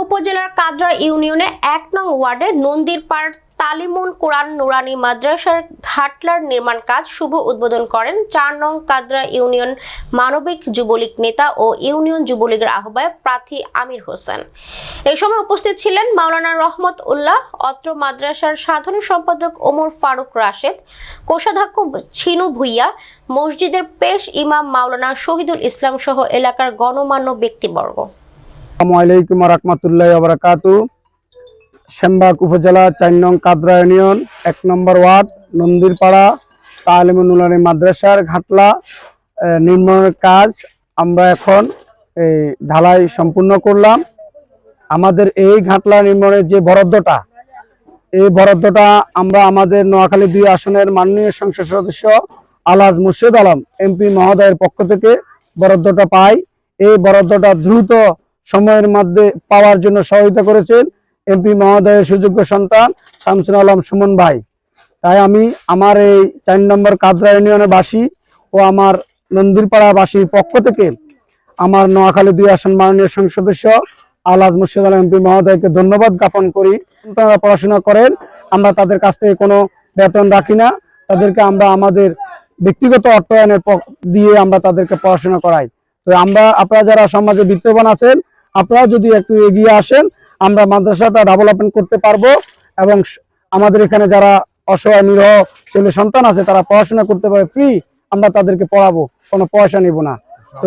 উপজেলার কাদরা ইউনিয়নে ১ নং ওয়ার্ডে নন্দীরপাড় তালিমুল কোরআন নুরানি মাদ্রাসার ঘাটলার নির্মাণ কাজ শুভ উদ্বোধন করেন ৪ নং কাদরা ইউনিয়ন মানবিক যুবলীগ নেতা ও ইউনিয়ন যুবলীগের আহ্বায়ক প্রার্থী আমির হোসেন। এই সময় উপস্থিত ছিলেন মাওলানা রহমত উল্লাহ, অত্র মাদ্রাসার সাধারণ সম্পাদক ওমর ফারুক রাশেদ, কোষাধ্যক্ষ ছিনু ভুইয়া, মসজিদের পেশ ইমাম মাওলানা শহীদুল ইসলাম সহ এলাকার গণমান্য ব্যক্তিবর্গ। আসসালামু আলাইকুম ওয়া রাহমাতুল্লাহি ওয়া বারাকাতুহু। শ্যামবাগ উপজেলা ৪ নং কাদরা ইউনিয়ন ১ নম্বর ওয়ার্ড নন্দীরপাড়া তালিমুল নুরানি মাদ্রাসার ঘাটলা নির্মাণের কাজ আমরা এখন ঢালাই সম্পূর্ণ করলাম। আমাদের এই ঘাটলা নির্মাণের যে বরাদ্দটা, এই বরাদ্দটা আমরা আমাদের নোয়াখালী ২ আসনের মাননীয় সংসদ সদস্য আলহাজ মুর্শেদ আলম এমপি মহোদয়ের পক্ষ থেকে বরাদ্দটা পাই। এই বরাদ্দটা দ্রুত সময়ের মধ্যে পাওয়ার জন্য সহায়তা করেছেন এমপি মহোদয়ের সুযোগ্য সন্তান শামসুল আলম সুমন ভাই। তাই আমি আমার এই ৪ নম্বর কাদরা ইউনিয়নের বাসী ও আমার নন্দীরপাড়া বাসীর পক্ষ থেকে আমার নোয়াখালী ২ আসন মাননীয় সংসদ সদস্য আলহাজ মুর্শেদ আলম এমপি মহোদয়কে ধন্যবাদ জ্ঞাপন করি। তারা পড়াশোনা করেন, আমরা তাদের কাছ থেকে কোনো বেতন রাখি না, তাদেরকে আমরা আমাদের ব্যক্তিগত অর্থায়নের দিয়ে আমরা তাদেরকে পড়াশোনা করাই। তো আপনারা যারা সমাজে বিত্তবান আছেন, আপনারা যদি একটু এগিয়ে আসেন, আমরা মাদ্রাসাটা ডেভেলপমেন্ট করতে পারবো এবং আমাদের এখানে যারা অসহায় নিরহ ছেলে সন্তান আছে তারা পড়াশোনা করতে পারে ফ্রি, আমরা তাদেরকে পড়াবো, কোনো পয়সা নিব না। তো